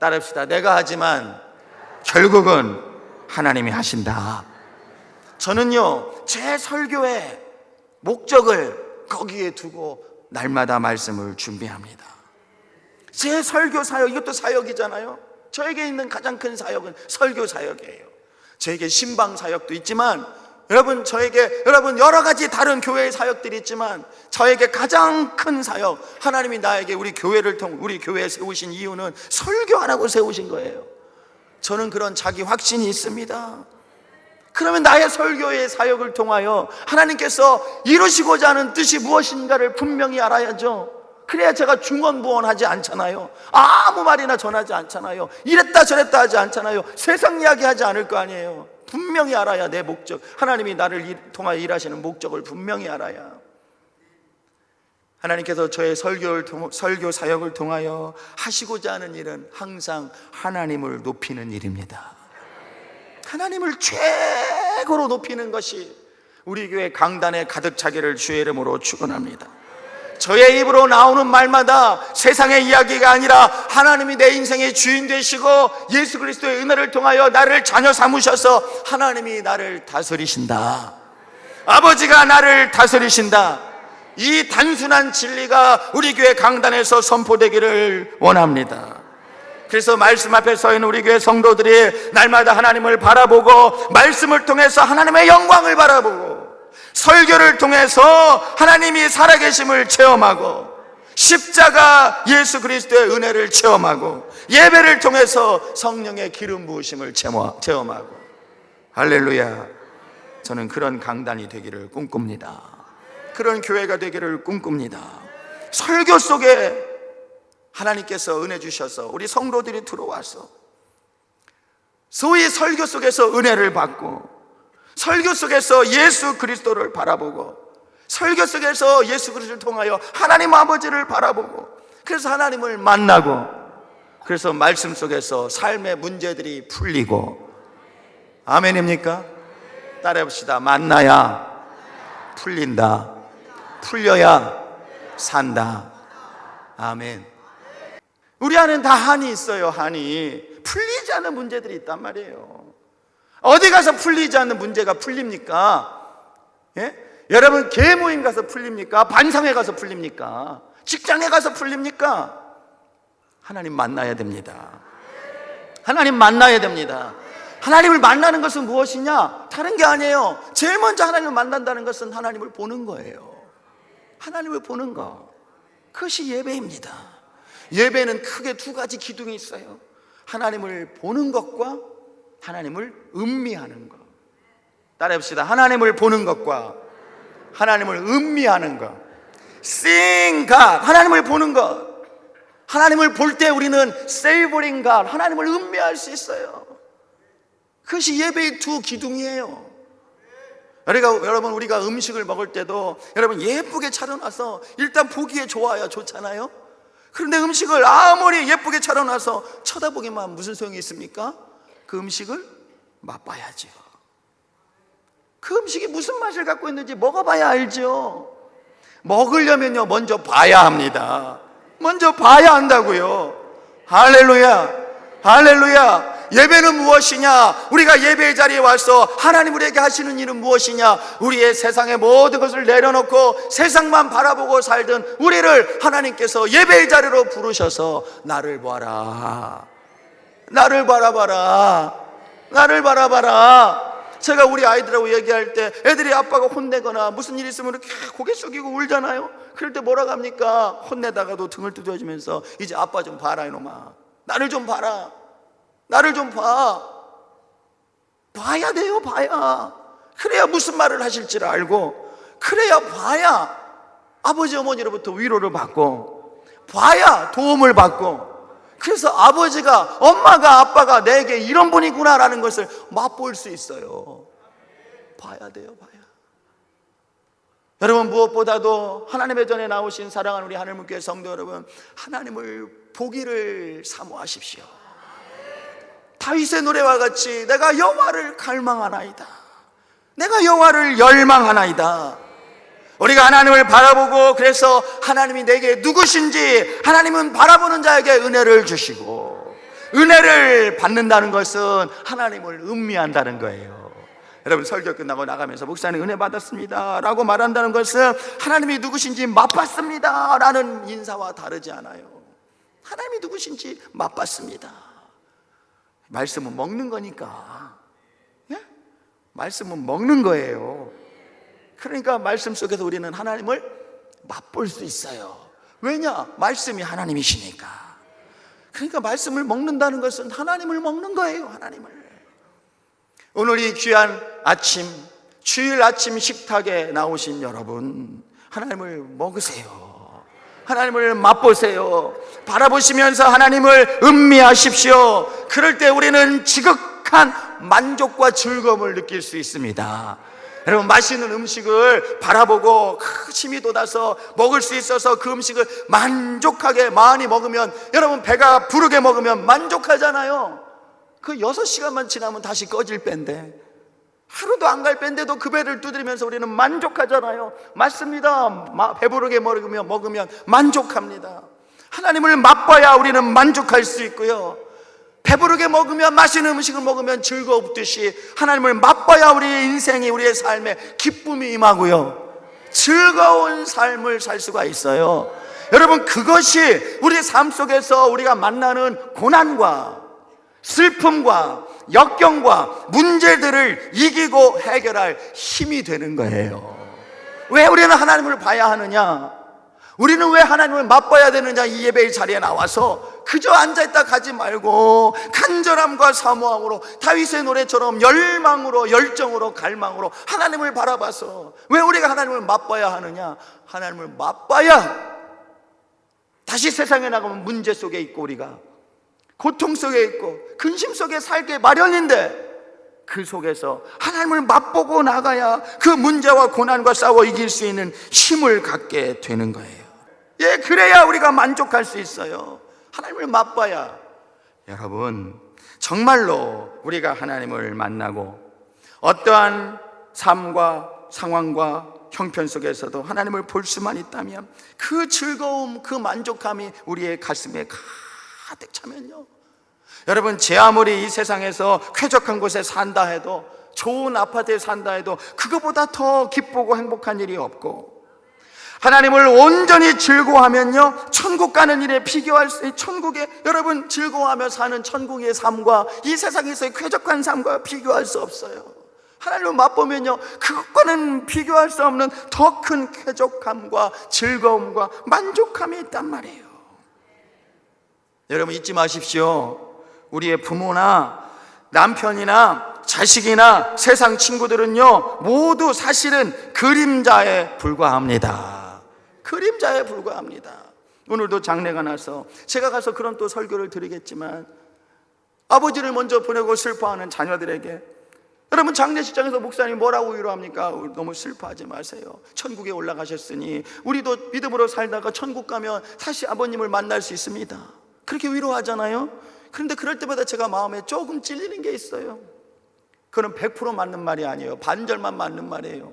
따릅시다. 내가 하지만 결국은 하나님이 하신다. 저는요, 제 설교의 목적을 거기에 두고 날마다 말씀을 준비합니다. 제 설교 사역, 이것도 사역이잖아요. 저에게 있는 가장 큰 사역은 설교 사역이에요. 저에게 신방 사역도 있지만, 여러분 여러 가지 다른 교회의 사역들이 있지만, 저에게 가장 큰 사역, 하나님이 나에게 우리 교회에 세우신 이유는 설교하라고 세우신 거예요. 저는 그런 자기 확신이 있습니다. 그러면 나의 설교의 사역을 통하여 하나님께서 이루시고자 하는 뜻이 무엇인가를 분명히 알아야죠. 그래야 제가 중언부언하지 않잖아요. 아무 말이나 전하지 않잖아요. 이랬다 저랬다 하지 않잖아요. 세상 이야기 하지 않을 거 아니에요. 분명히 알아야 내 목적, 하나님이 나를 통하여 일하시는 목적을 분명히 알아야. 하나님께서 저의 설교 사역을 통하여 하시고자 하는 일은 항상 하나님을 높이는 일입니다. 하나님을 최고로 높이는 것이 우리 교회 강단에 가득 차기를 주의 이름으로 축원합니다. 저의 입으로 나오는 말마다 세상의 이야기가 아니라 하나님이 내 인생의 주인 되시고 예수 그리스도의 은혜를 통하여 나를 자녀 삼으셔서 하나님이 나를 다스리신다. 아버지가 나를 다스리신다. 이 단순한 진리가 우리 교회 강단에서 선포되기를 원합니다. 그래서 말씀 앞에 서 있는 우리 교회 성도들이 날마다 하나님을 바라보고, 말씀을 통해서 하나님의 영광을 바라보고, 설교를 통해서 하나님이 살아계심을 체험하고, 십자가 예수 그리스도의 은혜를 체험하고, 예배를 통해서 성령의 기름 부으심을 체험하고, 할렐루야. 저는 그런 강단이 되기를 꿈꿉니다. 그런 교회가 되기를 꿈꿉니다. 설교 속에 하나님께서 은혜 주셔서 우리 성도들이 들어와서 소위 설교 속에서 은혜를 받고, 설교 속에서 예수 그리스도를 바라보고, 설교 속에서 예수 그리스도를 통하여 하나님 아버지를 바라보고, 그래서 하나님을 만나고, 그래서 말씀 속에서 삶의 문제들이 풀리고. 아멘입니까? 따라해봅시다. 만나야 풀린다. 풀려야 산다. 아멘. 우리 안에는 다 한이 있어요. 한이. 풀리지 않는 문제들이 있단 말이에요. 어디 가서 풀리지 않는 문제가 풀립니까? 예? 여러분, 계모임 가서 풀립니까? 반상회 가서 풀립니까? 직장에 가서 풀립니까? 하나님 만나야 됩니다. 하나님 만나야 됩니다. 하나님을 만나는 것은 무엇이냐? 다른 게 아니에요. 제일 먼저 하나님을 만난다는 것은 하나님을 보는 거예요. 하나님을 보는 거. 그것이 예배입니다. 예배는 크게 두 가지 기둥이 있어요. 하나님을 보는 것과 하나님을 음미하는 것. 따라해봅시다. 하나님을 보는 것과 하나님을 음미하는 것. Seeing God, 하나님을 보는 것. 하나님을 볼 때 우리는 savoring God, 하나님을 음미할 수 있어요. 그것이 예배의 두 기둥이에요. 여러분, 우리가 음식을 먹을 때도 여러분 예쁘게 차려놔서 일단 보기에 좋잖아요. 그런데 음식을 아무리 예쁘게 차려놔서 쳐다보기만 하면 무슨 소용이 있습니까? 그 음식을 맛봐야죠. 그 음식이 무슨 맛을 갖고 있는지 먹어봐야 알죠. 먹으려면요, 먼저 봐야 합니다. 먼저 봐야 한다고요. 할렐루야, 할렐루야. 예배는 무엇이냐? 우리가 예배의 자리에 와서 하나님 우리에게 하시는 일은 무엇이냐? 우리의 세상의 모든 것을 내려놓고 세상만 바라보고 살던 우리를 하나님께서 예배의 자리로 부르셔서 나를 봐라, 나를 바라봐라, 나를 바라봐라. 제가 우리 아이들하고 얘기할 때 애들이 아빠가 혼내거나 무슨 일 있으면 이렇게 고개 숙이고 울잖아요. 그럴 때 뭐라고 합니까? 혼내다가도 등을 두드려주면서 이제 아빠 좀 봐라 이놈아, 나를 좀 봐라, 나를 좀 봐. 봐야 돼요. 봐야. 그래야 무슨 말을 하실지를 알고, 그래야 봐야 아버지 어머니로부터 위로를 받고, 봐야 도움을 받고, 그래서 아버지가, 엄마가, 아빠가 내게 이런 분이구나라는 것을 맛볼 수 있어요. 봐야 돼요. 봐야. 여러분, 무엇보다도 하나님의 전에 나오신 사랑하는 우리 하늘문교회 성도 여러분, 하나님을 보기를 사모하십시오. 다윗의 노래와 같이 내가 여호와를 갈망하나이다, 내가 여호와를 열망하나이다. 우리가 하나님을 바라보고, 그래서 하나님이 내게 누구신지, 하나님은 바라보는 자에게 은혜를 주시고 은혜를 받는다는 것은 하나님을 음미한다는 거예요. 여러분, 설교 끝나고 나가면서 목사님 은혜 받았습니다 라고 말한다는 것은 하나님이 누구신지 맛봤습니다 라는 인사와 다르지 않아요. 하나님이 누구신지 맛봤습니다. 말씀은 먹는 거니까. 예? 말씀은 먹는 거예요. 그러니까 말씀 속에서 우리는 하나님을 맛볼 수 있어요. 왜냐? 말씀이 하나님이시니까. 그러니까 말씀을 먹는다는 것은 하나님을 먹는 거예요. 하나님을. 오늘 이 귀한 아침, 주일 아침 식탁에 나오신 여러분, 하나님을 먹으세요. 하나님을 맛보세요. 바라보시면서 하나님을 음미하십시오. 그럴 때 우리는 지극한 만족과 즐거움을 느낄 수 있습니다. 여러분, 맛있는 음식을 바라보고 힘이 돋아서 먹을 수 있어서 그 음식을 만족하게 많이 먹으면, 여러분 배가 부르게 먹으면 만족하잖아요. 그 6시간만 지나면 다시 꺼질 배인데, 하루도 안 갈 배인데도 그 배를 두드리면서 우리는 만족하잖아요. 맞습니다. 배부르게 먹으면 만족합니다. 하나님을 맛봐야 우리는 만족할 수 있고요, 배부르게 먹으면, 맛있는 음식을 먹으면 즐거웠듯이 하나님을 맛봐야 우리의 인생이, 우리의 삶에 기쁨이 임하고요, 즐거운 삶을 살 수가 있어요. 여러분, 그것이 우리의 삶 속에서 우리가 만나는 고난과 슬픔과 역경과 문제들을 이기고 해결할 힘이 되는 거예요. 왜 우리는 하나님을 봐야 하느냐? 우리는 왜 하나님을 맛봐야 되느냐? 이 예배의 자리에 나와서 그저 앉아있다 가지 말고 간절함과 사모함으로, 다윗의 노래처럼 열망으로, 열정으로, 갈망으로 하나님을 바라봐서, 왜 우리가 하나님을 맛봐야 하느냐? 하나님을 맛봐야 다시 세상에 나가면 문제 속에 있고, 우리가 고통 속에 있고 근심 속에 살게 마련인데, 그 속에서 하나님을 맛보고 나가야 그 문제와 고난과 싸워 이길 수 있는 힘을 갖게 되는 거예요. 예, 그래야 우리가 만족할 수 있어요. 하나님을 맛봐야. 여러분, 정말로 우리가 하나님을 만나고 어떠한 삶과 상황과 형편 속에서도 하나님을 볼 수만 있다면, 그 즐거움, 그 만족함이 우리의 가슴에 가득 차면요, 여러분, 제 아무리 이 세상에서 쾌적한 곳에 산다 해도, 좋은 아파트에 산다 해도 그거보다 더 기쁘고 행복한 일이 없고, 하나님을 온전히 즐거워하면요, 천국 가는 일에 비교할 수, 천국에 여러분 즐거워하며 사는 천국의 삶과 이 세상에서의 쾌적한 삶과 비교할 수 없어요. 하나님을 맛보면요, 그것과는 비교할 수 없는 더 큰 쾌적함과 즐거움과 만족함이 있단 말이에요. 여러분, 잊지 마십시오. 우리의 부모나 남편이나 자식이나 세상 친구들은요, 모두 사실은 그림자에 불과합니다. 그림자에 불과합니다. 오늘도 장례가 나서 제가 가서 그런 또 설교를 드리겠지만, 아버지를 먼저 보내고 슬퍼하는 자녀들에게, 여러분, 장례식장에서 목사님이 뭐라고 위로합니까? 너무 슬퍼하지 마세요. 천국에 올라가셨으니 우리도 믿음으로 살다가 천국 가면 다시 아버님을 만날 수 있습니다. 그렇게 위로하잖아요. 그런데 그럴 때마다 제가 마음에 조금 찔리는 게 있어요. 그건 100% 맞는 말이 아니에요. 반절만 맞는 말이에요.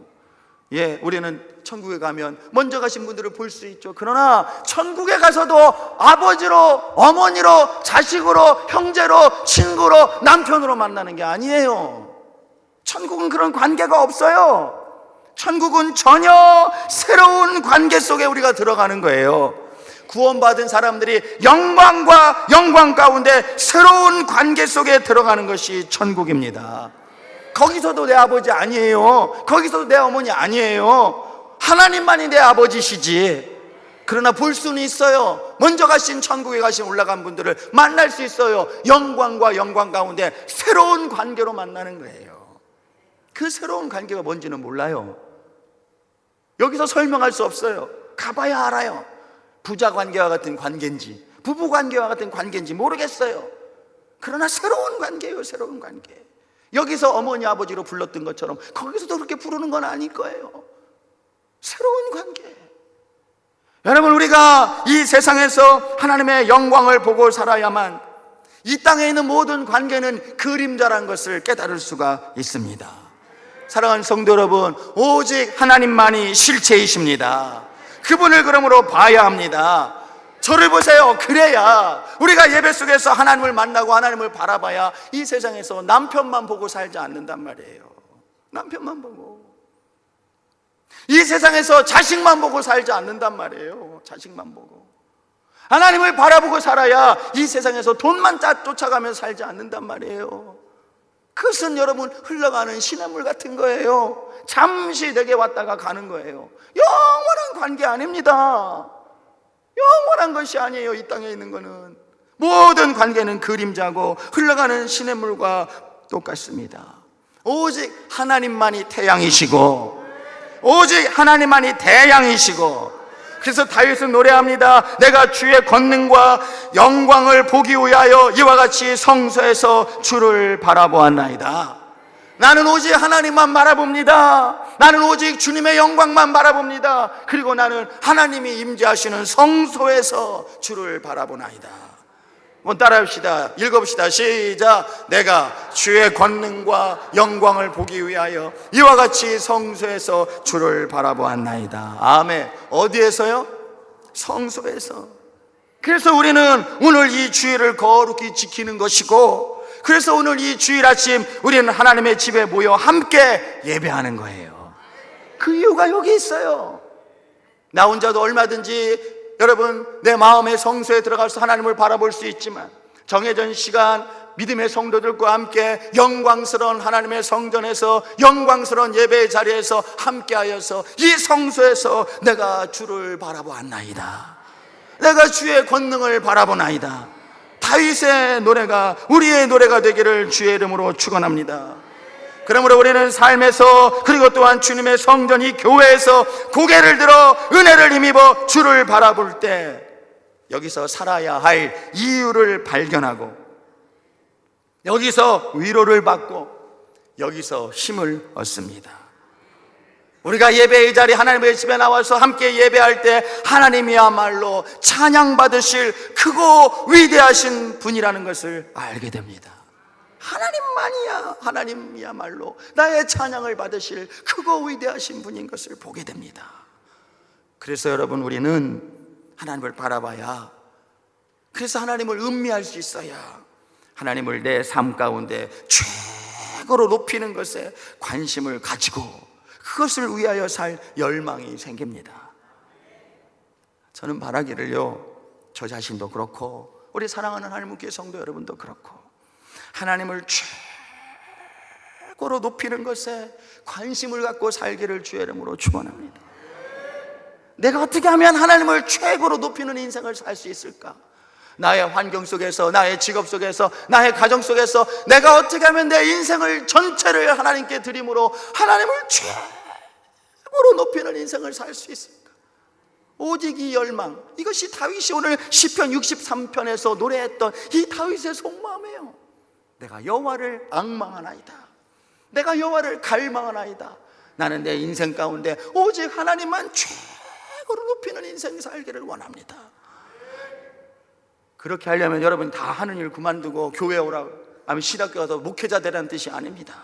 예, 우리는 천국에 가면 먼저 가신 분들을 볼 수 있죠. 그러나 천국에 가서도 아버지로, 어머니로, 자식으로, 형제로, 친구로, 남편으로 만나는 게 아니에요. 천국은 그런 관계가 없어요. 천국은 전혀 새로운 관계 속에 우리가 들어가는 거예요. 구원받은 사람들이 영광과 영광 가운데 새로운 관계 속에 들어가는 것이 천국입니다. 거기서도 내 아버지 아니에요. 거기서도 내 어머니 아니에요. 하나님만이 내 아버지시지. 그러나 볼 수는 있어요. 먼저 가신 천국에 가신 올라간 분들을 만날 수 있어요. 영광과 영광 가운데 새로운 관계로 만나는 거예요. 그 새로운 관계가 뭔지는 몰라요. 여기서 설명할 수 없어요. 가봐야 알아요. 부자 관계와 같은 관계인지, 부부 관계와 같은 관계인지 모르겠어요. 그러나 새로운 관계예요. 새로운 관계. 여기서 어머니 아버지로 불렀던 것처럼 거기서도 그렇게 부르는 건 아닐 거예요. 새로운 관계. 여러분, 우리가 이 세상에서 하나님의 영광을 보고 살아야만 이 땅에 있는 모든 관계는 그림자란 것을 깨달을 수가 있습니다. 사랑하는 성도 여러분, 오직 하나님만이 실체이십니다. 그분을 그러므로 봐야 합니다. 저를 보세요. 그래야 우리가 예배 속에서 하나님을 만나고 하나님을 바라봐야 이 세상에서 남편만 보고 살지 않는단 말이에요. 남편만 보고. 이 세상에서 자식만 보고 살지 않는단 말이에요. 자식만 보고. 하나님을 바라보고 살아야 이 세상에서 돈만 쫓아가면서 살지 않는단 말이에요. 그것은 여러분 흘러가는 시냇물 같은 거예요. 잠시 내게 왔다가 가는 거예요. 영원한 관계 아닙니다. 영원한 것이 아니에요. 이 땅에 있는 거는 모든 관계는 그림자고 흘러가는 시냇물과 똑같습니다. 오직 하나님만이 태양이시고, 오직 하나님만이 대양이시고. 그래서 다윗은 노래합니다. 내가 주의 권능과 영광을 보기 위하여 이와 같이 성소에서 주를 바라보았나이다. 나는 오직 하나님만 바라봅니다. 나는 오직 주님의 영광만 바라봅니다. 그리고 나는 하나님이 임재하시는 성소에서 주를 바라보나이다. 한번 따라합시다. 읽어봅시다. 시작. 내가 주의 권능과 영광을 보기 위하여 이와 같이 성소에서 주를 바라보았나이다. 아멘. 어디에서요? 성소에서. 그래서 우리는 오늘 이 주일을 거룩히 지키는 것이고, 그래서 오늘 이 주일 아침 우리는 하나님의 집에 모여 함께 예배하는 거예요. 그 이유가 여기 있어요. 나 혼자도 얼마든지 여러분 내 마음의 성소에 들어가서 하나님을 바라볼 수 있지만, 정해진 시간 믿음의 성도들과 함께 영광스러운 하나님의 성전에서 영광스러운 예배의 자리에서 함께하여서 이 성소에서 내가 주를 바라보았나이다. 내가 주의 권능을 바라보나이다. 다윗의 노래가 우리의 노래가 되기를 주의 이름으로 축원합니다. 그러므로 우리는 삶에서, 그리고 또한 주님의 성전 이 교회에서 고개를 들어 은혜를 힘입어 주를 바라볼 때 여기서 살아야 할 이유를 발견하고, 여기서 위로를 받고, 여기서 힘을 얻습니다. 우리가 예배의 자리 하나님의 집에 나와서 함께 예배할 때 하나님이야말로 찬양받으실 크고 위대하신 분이라는 것을 알게 됩니다. 하나님이야말로 나의 찬양을 받으실 크고 위대하신 분인 것을 보게 됩니다. 그래서 여러분 우리는 하나님을 바라봐야, 그래서 하나님을 음미할 수 있어야 하나님을 내 삶 가운데 최고로 높이는 것에 관심을 가지고 그것을 위하여 살 열망이 생깁니다. 저는 바라기를요, 저 자신도 그렇고 우리 사랑하는 하나님께 성도 여러분도 그렇고 하나님을 최고로 높이는 것에 관심을 갖고 살기를 주의 이름으로 축원합니다. 내가 어떻게 하면 하나님을 최고로 높이는 인생을 살 수 있을까? 나의 환경 속에서, 나의 직업 속에서, 나의 가정 속에서 내가 어떻게 하면 내 인생을 전체를 하나님께 드림으로 하나님을 최고로 높이는 인생을 살 수 있을까? 오직 이 열망, 이것이 다윗이 오늘 시편 63편에서 노래했던 이 다윗의 속마음이에요. 내가 여호와를 앙망하나이다. 내가 여호와를 갈망하나이다. 나는 내 인생 가운데 오직 하나님만 최고로 높이는 인생 살기를 원합니다. 그렇게 하려면 여러분 다 하는 일 그만두고 교회 오라고, 아니면 신학교 가서 목회자 되라는 뜻이 아닙니다.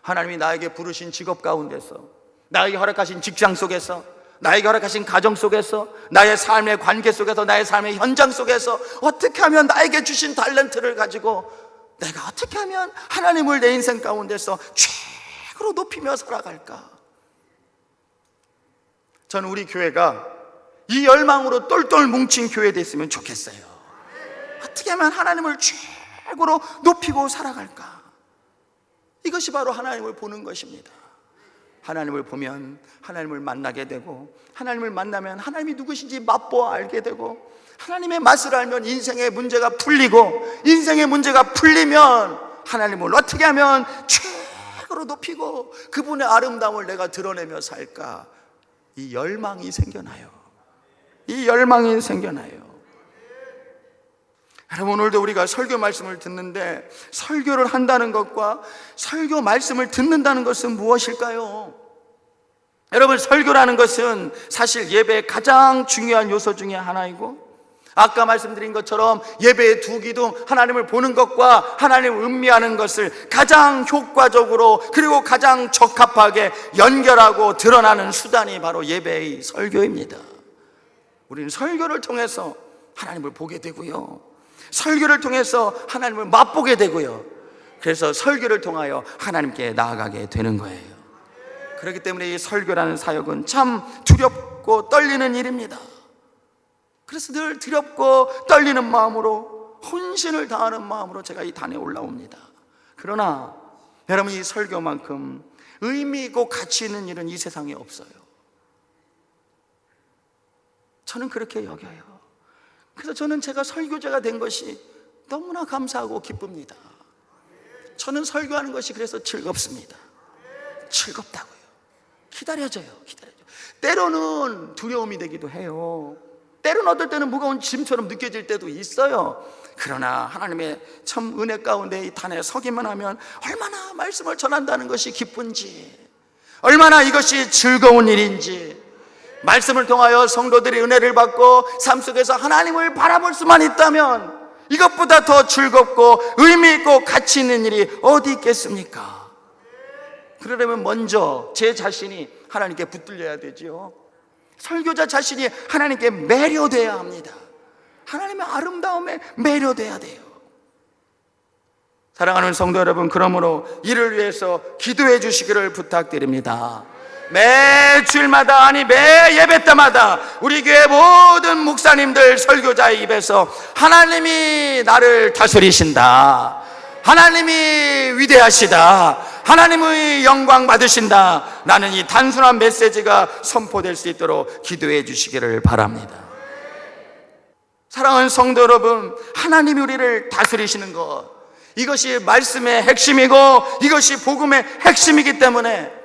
하나님이 나에게 부르신 직업 가운데서, 나에게 허락하신 직장 속에서, 나에게 허락하신 가정 속에서, 나의 삶의 관계 속에서, 나의 삶의 현장 속에서 어떻게 하면 나에게 주신 탤런트를 가지고 내가 어떻게 하면 하나님을 내 인생 가운데서 최고로 높이며 살아갈까? 저는 우리 교회가 이 열망으로 똘똘 뭉친 교회 됐으면 좋겠어요. 어떻게 하면 하나님을 최고로 높이고 살아갈까? 이것이 바로 하나님을 보는 것입니다. 하나님을 보면 하나님을 만나게 되고, 하나님을 만나면 하나님이 누구신지 맛보아 알게 되고, 하나님의 맛을 알면 인생의 문제가 풀리고, 인생의 문제가 풀리면 하나님을 어떻게 하면 최고로 높이고 그분의 아름다움을 내가 드러내며 살까? 이 열망이 생겨나요. 이 열망이 생겨나요. 여러분, 오늘도 우리가 설교 말씀을 듣는데 설교를 한다는 것과 설교 말씀을 듣는다는 것은 무엇일까요? 여러분, 설교라는 것은 사실 예배의 가장 중요한 요소 중에 하나이고, 아까 말씀드린 것처럼 예배의 두 기둥, 하나님을 보는 것과 하나님을 음미하는 것을 가장 효과적으로 그리고 가장 적합하게 연결하고 드러나는 수단이 바로 예배의 설교입니다. 우리는 설교를 통해서 하나님을 보게 되고요, 설교를 통해서 하나님을 맛보게 되고요, 그래서 설교를 통하여 하나님께 나아가게 되는 거예요. 그렇기 때문에 이 설교라는 사역은 참 두렵고 떨리는 일입니다. 그래서 늘 두렵고 떨리는 마음으로, 혼신을 다하는 마음으로 제가 이 단에 올라옵니다. 그러나 여러분, 이 설교만큼 의미 있고 가치 있는 일은 이 세상에 없어요. 저는 그렇게 여겨요. 그래서 저는 제가 설교자가 된 것이 너무나 감사하고 기쁩니다. 저는 설교하는 것이 그래서 즐겁습니다. 즐겁다고요. 기다려져요. 때로는 두려움이 되기도 해요. 때로는 어떨 때는 무거운 짐처럼 느껴질 때도 있어요. 그러나 하나님의 참 은혜 가운데 이 단에 서기만 하면 얼마나 말씀을 전한다는 것이 기쁜지, 얼마나 이것이 즐거운 일인지, 말씀을 통하여 성도들이 은혜를 받고 삶 속에서 하나님을 바라볼 수만 있다면 이것보다 더 즐겁고 의미 있고 가치 있는 일이 어디 있겠습니까? 그러려면 먼저 제 자신이 하나님께 붙들려야 되지요. 설교자 자신이 하나님께 매료돼야 합니다. 하나님의 아름다움에 매료돼야 돼요. 사랑하는 성도 여러분, 그러므로 이를 위해서 기도해 주시기를 부탁드립니다. 매 주일마다, 아니 매 예배 때마다 우리 교회 모든 목사님들, 설교자의 입에서 하나님이 나를 다스리신다, 하나님이 위대하시다, 하나님의 영광 받으신다, 라는 이 단순한 메시지가 선포될 수 있도록 기도해 주시기를 바랍니다. 사랑하는 성도 여러분, 하나님이 우리를 다스리시는 것, 이것이 말씀의 핵심이고 이것이 복음의 핵심이기 때문에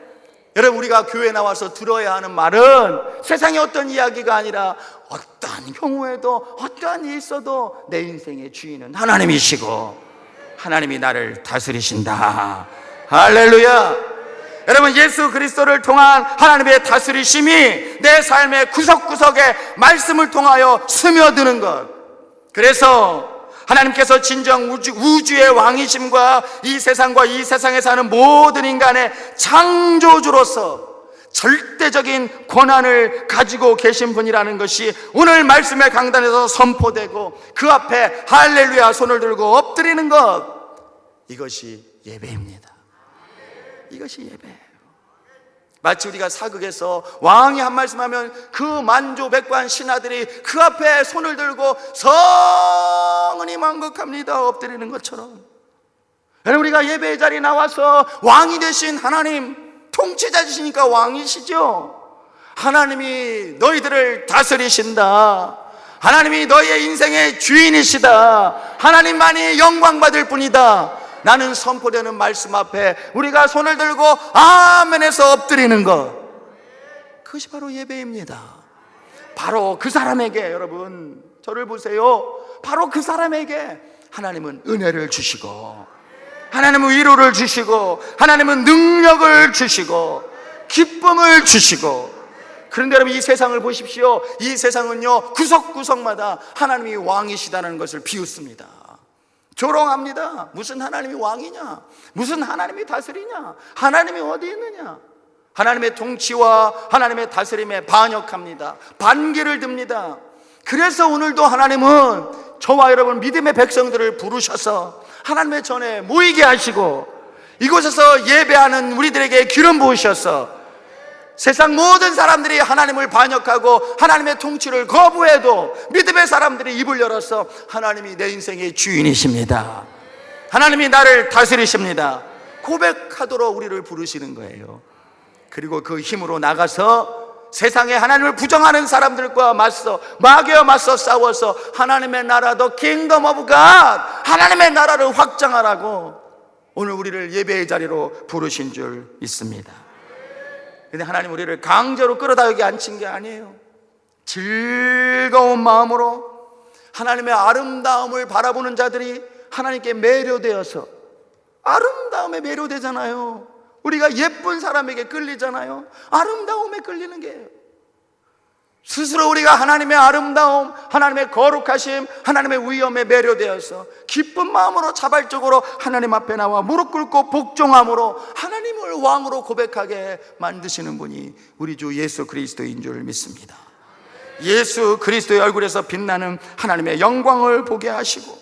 여러분, 우리가 교회에 나와서 들어야 하는 말은 세상의 어떤 이야기가 아니라 어떠한 경우에도 어떠한 일이 있어도 내 인생의 주인은 하나님이시고 하나님이 나를 다스리신다. 할렐루야. 여러분, 예수 그리스도를 통한 하나님의 다스리심이 내 삶의 구석구석에 말씀을 통하여 스며드는 것, 그래서 하나님께서 진정 우주의 왕이심과 이 세상과 이 세상에 사는 모든 인간의 창조주로서 절대적인 권한을 가지고 계신 분이라는 것이 오늘 말씀의 강단에서 선포되고 그 앞에 할렐루야 손을 들고 엎드리는 것, 이것이 예배입니다. 이것이 예배예요. 마치 우리가 사극에서 왕이 한 말씀하면 그 만조백관 신하들이 그 앞에 손을 들고 성은이 만극합니다 엎드리는 것처럼, 여러분, 우리가 예배의 자리에 나와서 왕이 되신 하나님, 통치자이시니까 왕이시죠. 하나님이 너희들을 다스리신다, 하나님이 너희의 인생의 주인이시다, 하나님만이 영광받을 뿐이다, 나는 선포되는 말씀 앞에 우리가 손을 들고 아멘해서 엎드리는 것, 그것이 바로 예배입니다. 바로 그 사람에게, 여러분 저를 보세요, 바로 그 사람에게 하나님은 은혜를 주시고, 하나님은 위로를 주시고, 하나님은 능력을 주시고, 기쁨을 주시고. 그런데 여러분, 이 세상을 보십시오. 이 세상은요, 구석구석마다 하나님이 왕이시다는 것을 비웃습니다. 조롱합니다. 무슨 하나님이 왕이냐, 무슨 하나님이 다스리냐, 하나님이 어디 있느냐. 하나님의 통치와 하나님의 다스림에 반역합니다. 반기를 듭니다. 그래서 오늘도 하나님은 저와 여러분 믿음의 백성들을 부르셔서 하나님의 전에 모이게 하시고 이곳에서 예배하는 우리들에게 기름 부으셔서 세상 모든 사람들이 하나님을 반역하고 하나님의 통치를 거부해도 믿음의 사람들이 입을 열어서 하나님이 내 인생의 주인이십니다, 하나님이 나를 다스리십니다 고백하도록 우리를 부르시는 거예요. 그리고 그 힘으로 나가서 세상에 하나님을 부정하는 사람들과 마귀와 맞서 싸워서 하나님의 나라, the kingdom of God, 하나님의 나라를 확장하라고 오늘 우리를 예배의 자리로 부르신 줄 믿습니다. 근데 하나님 우리를 강제로 끌어다 여기 앉힌 게 아니에요. 즐거운 마음으로 하나님의 아름다움을 바라보는 자들이 하나님께 매료되어서, 아름다움에 매료되잖아요. 우리가 예쁜 사람에게 끌리잖아요. 아름다움에 끌리는 게예요. 스스로 우리가 하나님의 아름다움, 하나님의 거룩하심, 하나님의 위엄에 매료되어서 기쁜 마음으로 자발적으로 하나님 앞에 나와 무릎 꿇고 복종함으로 하나님을 왕으로 고백하게 만드시는 분이 우리 주 예수 그리스도인 줄 믿습니다. 예수 그리스도의 얼굴에서 빛나는 하나님의 영광을 보게 하시고,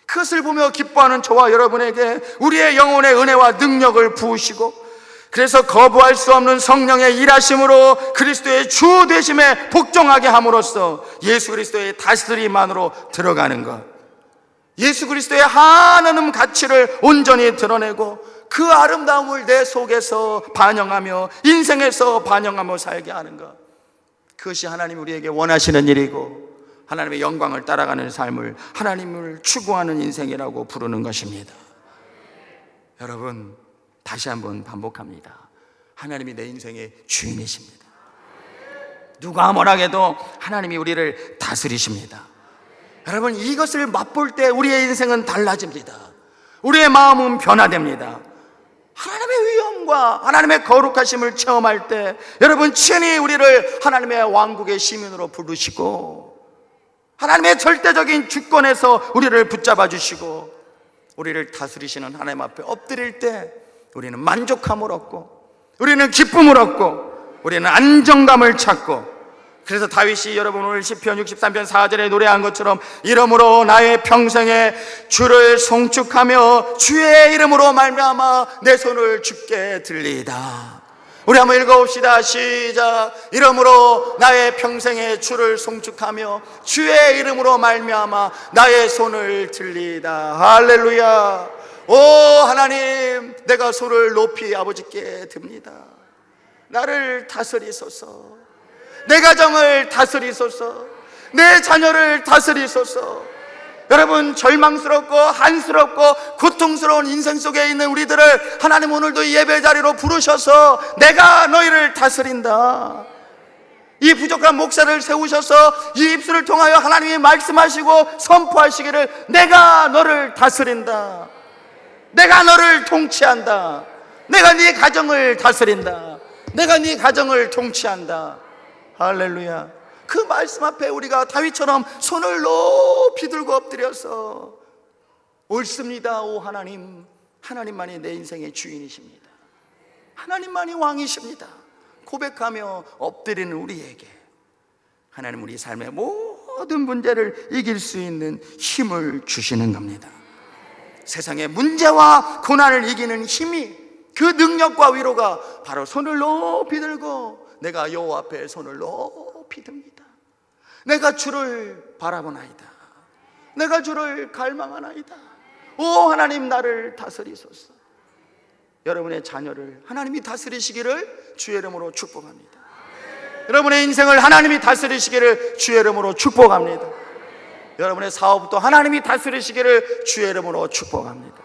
그것을 보며 기뻐하는 저와 여러분에게 우리의 영혼의 은혜와 능력을 부으시고, 그래서 거부할 수 없는 성령의 일하심으로 그리스도의 주 되심에 복종하게 함으로써 예수 그리스도의 다스림 안으로 들어가는 것, 예수 그리스도의 한없는 가치를 온전히 드러내고 그 아름다움을 내 속에서 반영하며 인생에서 반영하며 살게 하는 것, 그것이 하나님 우리에게 원하시는 일이고 하나님의 영광을 따라가는 삶을, 하나님을 추구하는 인생이라고 부르는 것입니다. 여러분, 다시 한번 반복합니다. 하나님이 내 인생의 주인이십니다. 누가 뭐라 해도 하나님이 우리를 다스리십니다. 여러분, 이것을 맛볼 때 우리의 인생은 달라집니다. 우리의 마음은 변화됩니다. 하나님의 위엄과 하나님의 거룩하심을 체험할 때 여러분, 친히 우리를 하나님의 왕국의 시민으로 부르시고 하나님의 절대적인 주권에서 우리를 붙잡아 주시고 우리를 다스리시는 하나님 앞에 엎드릴 때 우리는 만족함을 얻고, 우리는 기쁨을 얻고, 우리는 안정감을 찾고, 그래서 다윗이 여러분 오늘 시편 63편 4절에 노래한 것처럼 이러므로 나의 평생에 주를 송축하며 주의 이름으로 말미암아 내 손을 주께 들리이다. 우리 한번 읽어봅시다. 시작. 이러므로 나의 평생에 주를 송축하며 주의 이름으로 말미암아 나의 손을 들리이다. 할렐루야. 오 하나님, 내가 손을 높이 아버지께 듭니다. 나를 다스리소서. 내 가정을 다스리소서. 내 자녀를 다스리소서. 여러분, 절망스럽고 한스럽고 고통스러운 인생 속에 있는 우리들을 하나님 오늘도 예배 자리로 부르셔서 내가 너희를 다스린다. 이 부족한 목사를 세우셔서 이 입술을 통하여 하나님이 말씀하시고 선포하시기를 내가 너를 다스린다. 내가 너를 통치한다. 내가 네 가정을 다스린다. 내가 네 가정을 통치한다. 할렐루야. 그 말씀 앞에 우리가 다윗처럼 손을 높이 들고 엎드려서 옳습니다. 오 하나님, 하나님만이 내 인생의 주인이십니다. 하나님만이 왕이십니다. 고백하며 엎드리는 우리에게 하나님 우리 삶의 모든 문제를 이길 수 있는 힘을 주시는 겁니다. 세상의 문제와 고난을 이기는 힘이, 그 능력과 위로가 바로 손을 높이 들고 내가 여호와 앞에 손을 높이 듭니다. 내가 주를 바라보나이다. 내가 주를 갈망하나이다. 오 하나님, 나를 다스리소서. 여러분의 자녀를 하나님이 다스리시기를 주의 이름으로 축복합니다. 여러분의 인생을 하나님이 다스리시기를 주의 이름으로 축복합니다. 여러분의 사업도 하나님이 다스리시기를 주의 이름으로 축복합니다.